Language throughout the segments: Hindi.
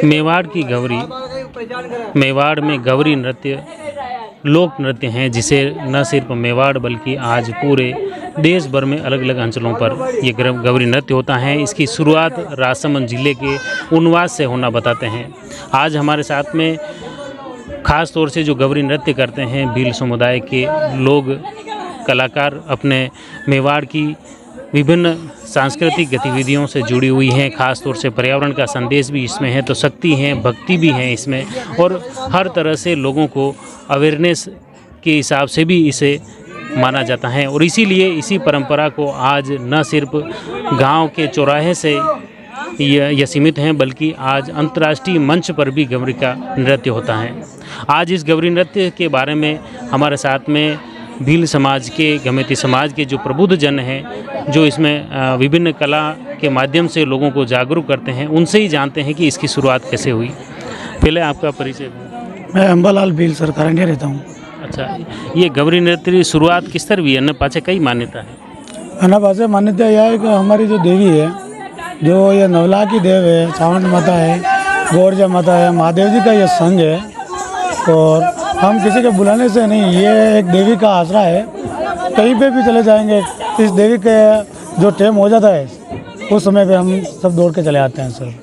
मेवाड़ की गौरी, मेवाड़ में गौरी नृत्य लोक नृत्य हैं जिसे न सिर्फ मेवाड़ बल्कि आज पूरे देश भर में अलग अलग अंचलों पर ये गौरी नृत्य होता है। इसकी शुरुआत राजसमंद जिले के उनवास से होना बताते हैं। आज हमारे साथ में ख़ास तौर से जो गौरी नृत्य करते हैं भील समुदाय के लोग कलाकार अपने मेवाड़ की विभिन्न सांस्कृतिक गतिविधियों से जुड़ी हुई हैं। ख़ास तौर से पर्यावरण का संदेश भी इसमें है, तो शक्ति है, भक्ति भी है इसमें, और हर तरह से लोगों को अवेयरनेस के हिसाब से भी इसे माना जाता है। और इसीलिए इसी परंपरा को आज न सिर्फ गांव के चौराहे से यह सीमित हैं बल्कि आज अंतर्राष्ट्रीय मंच पर भी गौरी का नृत्य होता है। आज इस गौरी नृत्य के बारे में हमारे साथ में भील समाज के, गमेती समाज के जो प्रबुद्ध जन हैं, जो इसमें विभिन्न कला के माध्यम से लोगों को जागरूक करते हैं, उनसे ही जानते हैं कि इसकी शुरुआत कैसे हुई। पहले आपका परिचय। मैं अंबालाल भील सरकार रहता हूँ। अच्छा, ये गौरी नृत्य की शुरुआत किस तरह हुई है? अन्य पाछे कई मान्यता है? अन्य पाछे मान्यता यह है कि हमारी जो देवी है, जो ये नवला की देव है, सावंत माता है, गौरजा माता है, महादेव जी का ये संघ है। और हम किसी के बुलाने से नहीं, ये एक देवी का आसरा है। कहीं पे भी चले जाएंगे, इस देवी के जो टाइम हो जाता है उस समय पे हम सब दौड़ के चले आते हैं सर।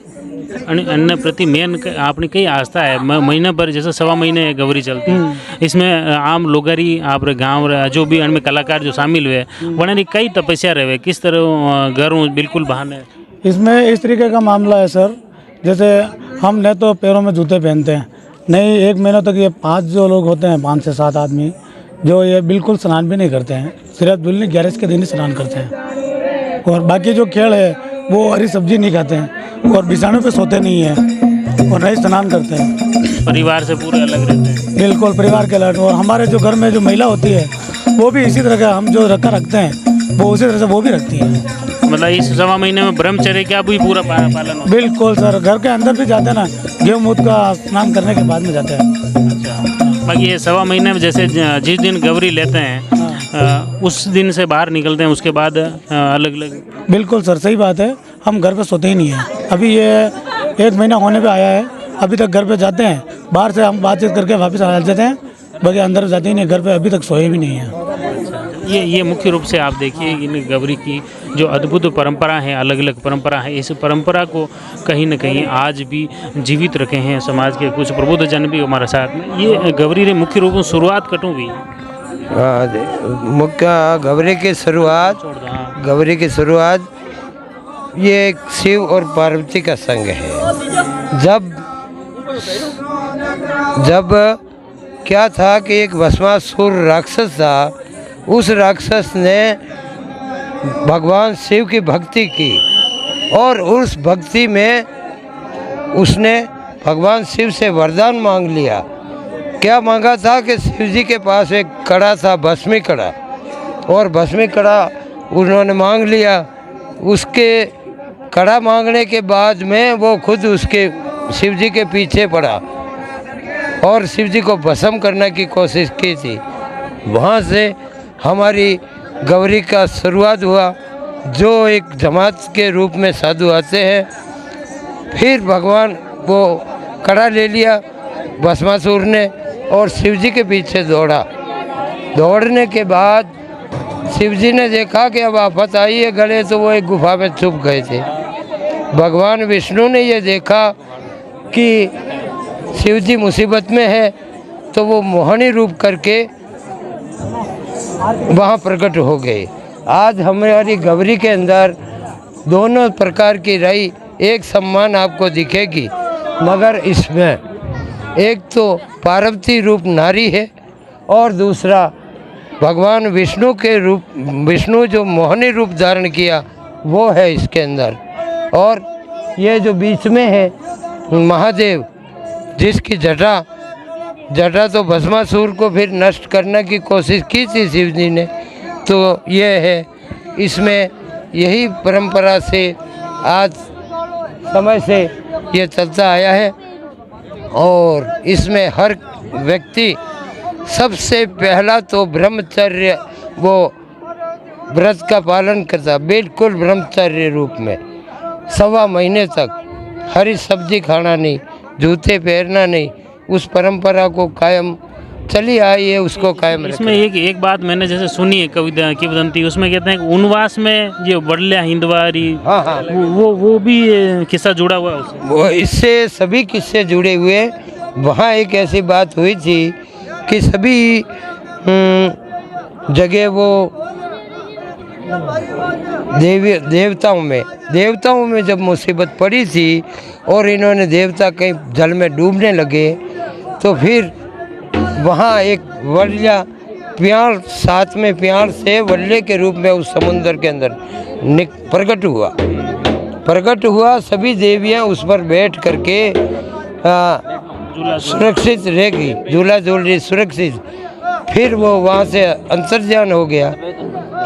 अन्य प्रति मेन आपने कई आस्था है, महीने पर जैसे 1.25 महीने गौरी चलती है, इसमें आम लोगरी आप गाँव जो भी अन्य कलाकार जो शामिल हुए उन्होंने कई तपस्या रहे, किस तरह घर बिल्कुल बहाने? इसमें इस तरीके का मामला है सर, जैसे हम न तो पैरों में जूते पहनते हैं, नहीं 1 महीने तक ये 5 जो लोग होते हैं, 5 से 7 आदमी, जो ये बिल्कुल स्नान भी नहीं करते हैं, सिर्फ दुल्हन 11 के दिन ही स्नान करते हैं। और बाकी जो खेल है वो हरी सब्जी नहीं खाते हैं और बिछानों पे सोते नहीं हैं और नहीं स्नान करते हैं। परिवार से पूरे अलग रहते हैं? बिल्कुल परिवार के अलग। और हमारे जो घर में जो महिला होती है वो भी इसी तरह का हम जो रखते हैं वो उसी तरह से वो भी रखती है। मतलब इस 1.25 महीने में ब्रह्मचर्य का भी पूरा पालन होता? बिल्कुल सर, घर के अंदर भी जाते हैं ना, गेहूँ मूत का स्नान करने के बाद में जाते हैं। अच्छा, बाकी ये 1.25 महीने में जैसे जिस दिन गौरी लेते हैं उस दिन से बाहर निकलते हैं, उसके बाद अलग अलग? बिल्कुल सर, सही बात है, हम घर पे सोते ही नहीं हैं। अभी ये 1 महीना होने पे आया है, अभी तक घर पे जाते हैं, बाहर से हम बातचीत करके वापस आ जाते हैं, बाकी अंदर जाते ही नहीं, घर पे अभी तक सोए भी नहीं हैं। ये मुख्य रूप से आप देखिए इन गौरी की जो अद्भुत परंपरा है, अलग अलग परंपरा है, इस परंपरा को कहीं न कहीं आज भी जीवित रखे हैं समाज के कुछ प्रबुद्ध जन भी हमारे साथ में। ये गौरी ने मुख्य रूप में शुरुआत कटू भी मुख्य गौरी की शुरुआत ये एक शिव और पार्वती का संग है। जब क्या था कि एक भस्मासुर राक्षस था, उस राक्षस ने भगवान शिव की भक्ति की और उस भक्ति में उसने भगवान शिव से वरदान मांग लिया। क्या मांगा था कि शिव जी के पास एक कड़ा था, भस्मी कड़ा, और भस्मी कड़ा उन्होंने मांग लिया। उसके कड़ा मांगने के बाद में वो खुद उसके शिव जी के पीछे पड़ा और शिव जी को भस्म करने की कोशिश की थी। वहाँ से हमारी गौरी का शुरुआत हुआ, जो एक जमात के रूप में साधु आते हैं। फिर भगवान वो कड़ा ले लिया भस्मासुर ने और शिव जी के पीछे दौड़ा। दौड़ने के बाद शिव जी ने देखा कि अब आफत आई है गले, तो वो एक गुफा में छुप गए थे। भगवान विष्णु ने ये देखा कि शिव जी मुसीबत में है, तो वो मोहनी रूप करके वहाँ प्रकट हो गए। आज हमारी गौरी के अंदर दोनों प्रकार की रई एक सम्मान आपको दिखेगी, मगर इसमें एक तो पार्वती रूप नारी है और दूसरा भगवान विष्णु के रूप, विष्णु जो मोहनी रूप धारण किया वो है इसके अंदर। और ये जो बीच में है महादेव, जिसकी जटा तो भस्मासुर को फिर नष्ट करने की कोशिश की थी शिव जी ने, तो ये है। इसमें यही परंपरा से आज समय से ये चलता आया है और इसमें हर व्यक्ति सबसे पहला तो ब्रह्मचर्य वो व्रत का पालन करता, बिल्कुल ब्रह्मचर्य रूप में 1.25 महीने तक हरी सब्जी खाना नहीं, जूते पहनना नहीं, उस परंपरा को कायम चली आई है, उसको कायम इसमें रखें। एक बात मैंने जैसे सुनी है कविता किंवदंती, उसमें कहते हैं कि उनवास में जो वडल्या हिंदवारी, हाँ हाँ, वो भी किस्सा जुड़ा हुआ है उससे। वो इससे सभी किस्से जुड़े हुए। वहाँ एक ऐसी बात हुई थी कि सभी जगह वो देवताओं में जब मुसीबत पड़ी थी और इन्होंने देवता कहीं जल में डूबने लगे, तो फिर वहाँ एक वल्या प्यार, साथ में प्यार से वल्ले के रूप में उस समुद्र के अंदर प्रकट हुआ। सभी देवियाँ उस पर बैठ करके सुरक्षित रहेगी, झूला झूल रही सुरक्षित। फिर वो वहाँ से अंतर्ध्यान हो गया।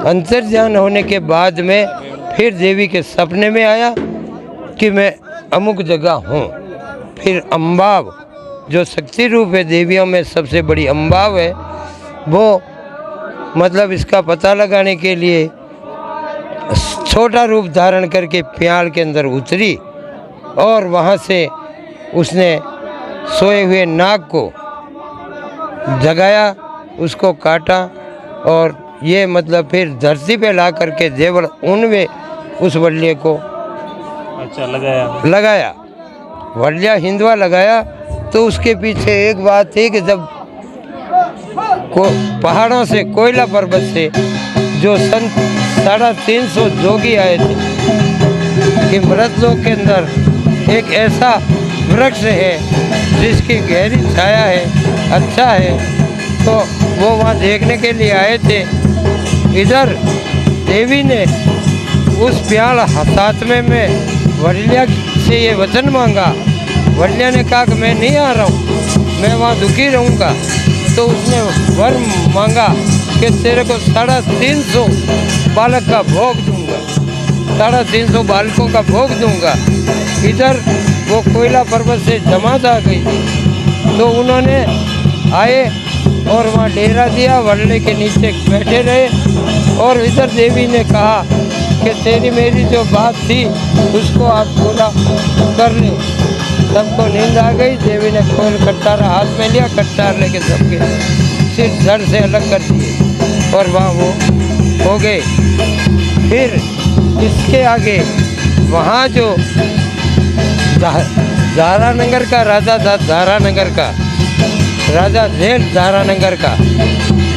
अंतर्ध्यान होने के बाद में फिर देवी के सपने में आया कि मैं अमुक जगह हूँ। फिर अम्बाव जो शक्ति रूप है, देवियों में सबसे बड़ी अम्बाव है, वो मतलब इसका पता लगाने के लिए छोटा रूप धारण करके प्याल के अंदर उतरी और वहाँ से उसने सोए हुए नाग को जगाया, उसको काटा और ये मतलब फिर धरती पे ला करके देवल उनमें उस वल्य को अच्छा लगाया, वल्या हिंदवा लगाया। तो उसके पीछे एक बात थी कि जब पहाड़ों से, कोयला पर्वत से जो सन 350 जोगी आए थे कि मृतलोक के अंदर एक ऐसा वृक्ष है जिसकी गहरी छाया है, अच्छा है, तो वो वहाँ देखने के लिए आए थे। इधर देवी ने उस प्याल हाथमे में वल्या से ये वचन मांगा। वल्या ने कहा कि मैं नहीं आ रहा हूँ, मैं वहाँ दुखी रहूँगा। तो उसने वर मांगा कि तेरे को 350 बालक का भोग दूंगा, 350 बालकों का भोग दूंगा। इधर वो कोयला पर्वत से जमात आ गई थी, तो उन्होंने आए और वहाँ डेरा दिया, वल्ले के नीचे बैठे रहे। और इधर देवी ने कहा कि तेरी मेरी जो बात थी उसको आप पूरा कर ले। सबको नींद आ गई। देवी ने खोल कट्टारा हाथ में लिया, कट्टार लेके सबके सिर धड़ से अलग कर दिए और वहाँ वो हो गए। फिर इसके आगे वहाँ जो दारानगर का राजा था, दारानगर का राजा झेल दारानगर का,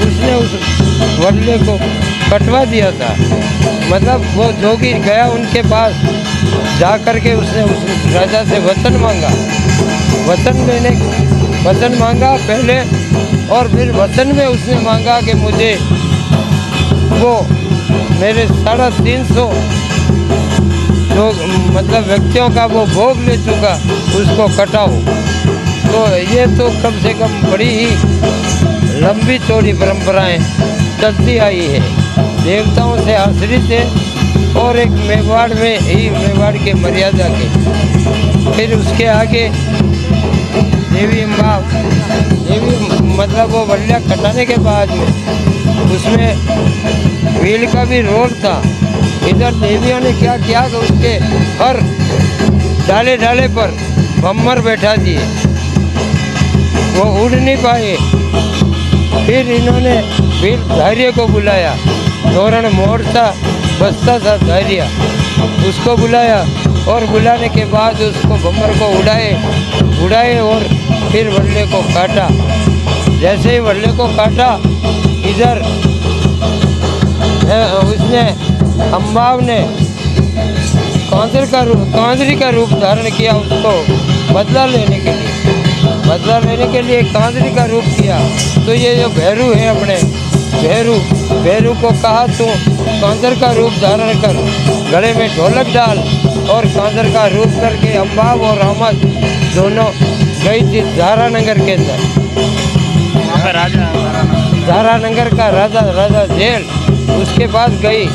उसने उस वल्ले को कटवा दिया था। मतलब वो जोगी गया उनके पास, जा कर के उसने उस राजा से वचन मांगा। वचन मांगा पहले, और फिर वचन में उसने मांगा कि मुझे वो मेरे 350 जो मतलब व्यक्तियों का वो भोग ले चुका, उसको कटाओ। तो ये तो कम से कम बड़ी ही लंबी चौड़ी परंपराएं चलती आई है, देवताओं से आश्रित है और एक मेवाड़ में ही, मेवाड़ के मर्यादा के। फिर उसके आगे देवी अम्बा, देवी मतलब वो वल्या कटाने के बाद में उसमें भील का भी रोल था। इधर देवियों ने क्या किया कि उसके हर डाले डाले पर बम्मर बैठा दिए, वो उड़ नहीं पाए। फिर इन्होंने भील धैर्य को बुलाया, तोरण मोड़ता बसता था धैर्य, उसको बुलाया और बुलाने के बाद उसको बम्मर को उड़ाए और फिर वल्ले को काटा। जैसे ही वल्ले को काटा, इधर उसने अम्बाव ने कांजरी का रूप धारण किया, उसको बदला लेने के लिए कांजरी का रूप किया। तो ये जो भैरू है अपने भैरू को कहा तू कांजर का रूप धारण कर, गले में ढोलक डाल, और कांजर का रूप करके अम्बाव और अहमद दोनों गई थी दारानगर के अंदर। दारानगर का राजा झेल उसके पास गई,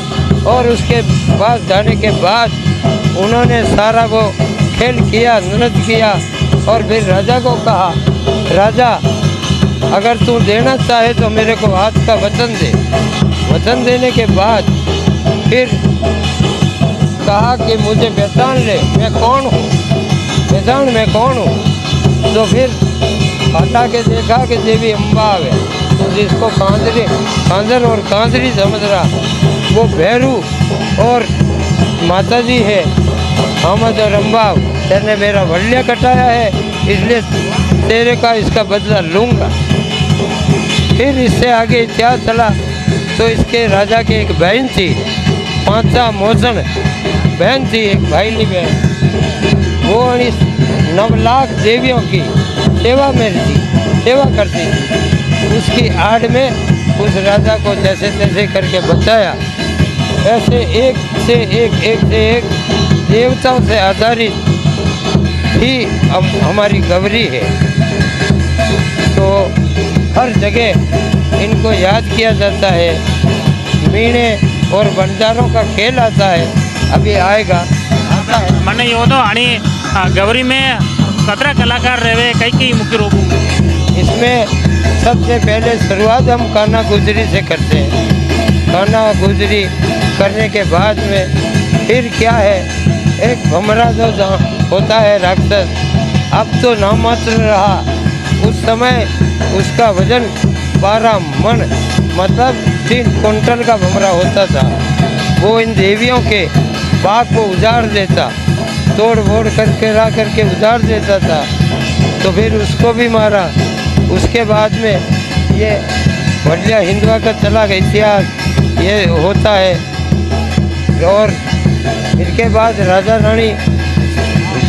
और उसके पास जाने के बाद उन्होंने सारा वो खेल किया, नृत्य किया, और फिर राजा को कहा, राजा अगर तू देना चाहे तो मेरे को हाथ का वचन दे। वचन देने के बाद फिर कहा कि मुझे पहचान ले, मैं कौन हूँ, पहचान मैं कौन हूँ। तो फिर हटा के देखा कि देवी अम्बा आ गए, तो जिसको कांजर और कांजरी समझ रहा वो भैरू और माता जी है अहमद और अम्बा, तेने मेरा वल्य कटाया है इसलिए तेरे का इसका बदला लूँगा। फिर इससे आगे इतिहास चला तो इसके राजा की एक बहन थी, पांचा मोचन बहन थी, एक भाईली बहन, वो 9 लाख देवियों की सेवा में थी, सेवा करती थी। उसकी आड़ में उस राजा को जैसे तैसे करके बचाया। ऐसे एक से एक देवताओं से आधारित ही हमारी गौरी है। तो हर जगह इनको याद किया जाता है। मीणे और बंजारों का खेल आता है, अभी आएगा। मैंने यो तो आणि गौरी में कतरा कलाकार रहे कई मुख्य रूप इसमें सबसे पहले शुरुआत हम कान्हा गुजरी से करते हैं। कान्हा गुजरी करने के बाद में फिर क्या है, एक भमरा जो होता है राक्षस, अब तो नाम मात्र रहा। उस समय उसका वजन 12 मन मतलब 3 कुंटल का भमरा होता था। वो इन देवियों के बाग को उजाड़ देता, तोड़ फोड़ करके ला करके उजाड़ देता था। तो फिर उसको भी मारा। उसके बाद में ये वल्य हिंदुआ का चला गया इतिहास ये होता है। और इसके बाद राजा रानी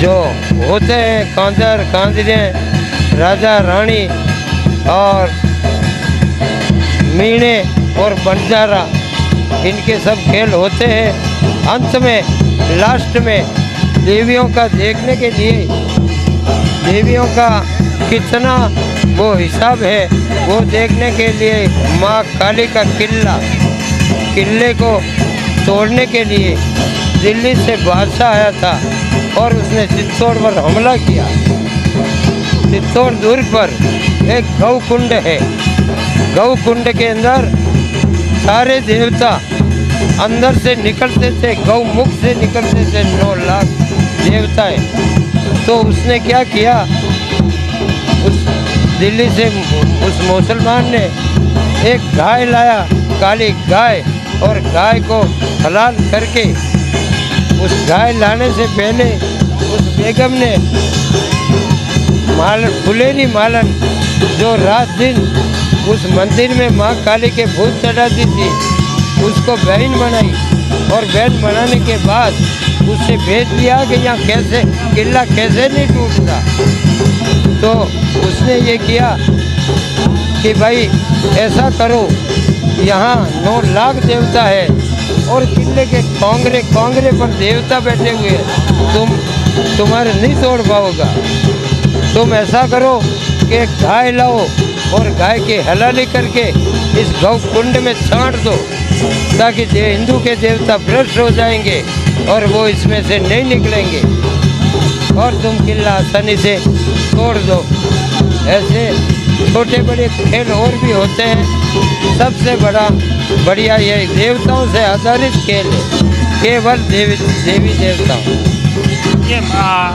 जो होते हैं, कांजर कांजरे, राजा रानी और मीणे और बंजारा, इनके सब खेल होते हैं। अंत में लास्ट में देवियों का देखने के लिए, देवियों का कितना वो हिसाब है वो देखने के लिए माँ काली का किले को तोड़ने के लिए दिल्ली से बादशाह आया था और उसने चित्तौड़ पर हमला किया। चित्तौड़ दुर्ग पर एक गौ कुंड है, गौ कुंड के अंदर सारे देवता अंदर से निकलते थे, गौ मुख से निकलते थे 9 लाख देवताएं। तो उसने क्या किया, उस दिल्ली से उस मुसलमान ने एक गाय लाया, काली गाय, और गाय को हलाल करके उस गाय लाने से पहले उस बेगम ने फुलेरी मालन जो रात दिन उस मंदिर में माँ काली के भूत चढ़ाती थी उसको बहन बनाई। और बहन बनाने के बाद उससे भेज दिया कि यहाँ कैसे किला कैसे नहीं टूटता। तो उसने ये किया कि भाई ऐसा करो, यहाँ 9 लाख देवता है और किले के कांगरे पर देवता बैठे हुए हैं, तुम्हारे नहीं तोड़ पाओगा। तुम ऐसा करो कि एक गाय लाओ और गाय की हलाली करके इस गौ कुंड में छांट दो ताकि हिंदू के देवता भ्रष्ट हो जाएंगे और वो इसमें से नहीं निकलेंगे और तुम किला आसानी से तोड़ दो। ऐसे छोटे बड़े खेल और भी होते हैं। सबसे बढ़िया ये देवताओं से आधारित खेल है, केवल देवी देवताओं। ये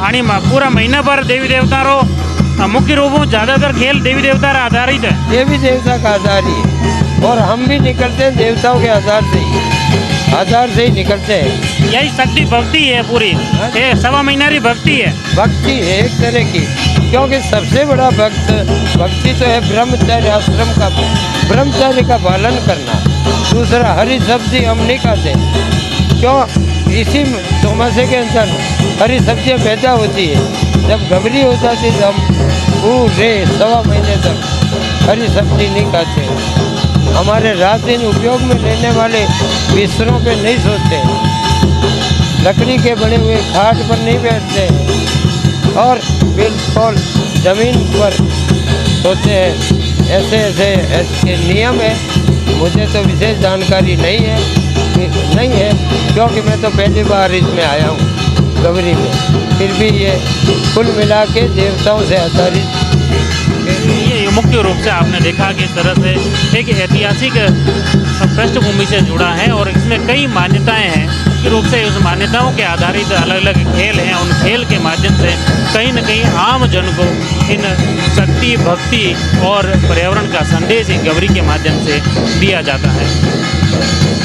आणि पूरा महीना भर देवी देवता रो मुख्य रूप में ज़्यादातर खेल देवी देवता आधारित है। देवी देवता का आधार ही है और हम भी निकलते हैं देवताओं के आधार से ही निकलते हैं। यही शक्ति भक्ति है पूरी, ये 1.25 महीना की भक्ति है। भक्ति है एक तरह की, क्योंकि सबसे बड़ा भक्ति तो है ब्रह्मचर्य आश्रम का, ब्रह्मचर्य का पालन करना। दूसरा हरी सब्जी हम नहीं खाते, क्यों, इसी चौमासे के अंदर हरी सब्जियाँ पैदा होती है। जब गबरी हो जाती तो हम पूरे 1.25 महीने तक हरी सब्जी नहीं खाते। हमारे रात दिन उपयोग में लेने वाले बिस्तरों पे नहीं सोते, लकड़ी के बने हुए खाट पर नहीं बैठते और बिल्कुल ज़मीन पर सोते हैं। ऐसे नियम है। मुझे तो विशेष जानकारी नहीं है क्योंकि मैं तो पहली बार इसमें आया हूँ गौरी में। फिर भी ये कुल मिला के देवताओं से आधारित ये मुख्य रूप से आपने देखा कि इस तरह से एक ऐतिहासिक पृष्ठभूमि से जुड़ा है और इसमें कई मान्यताएं हैं। मुख्य रूप से उस मान्यताओं के आधारित अलग अलग खेल हैं, उन खेल के माध्यम से कहीं न कहीं आम जन को इन शक्ति, भक्ति और पर्यावरण का संदेश गवरी के माध्यम से दिया जाता है।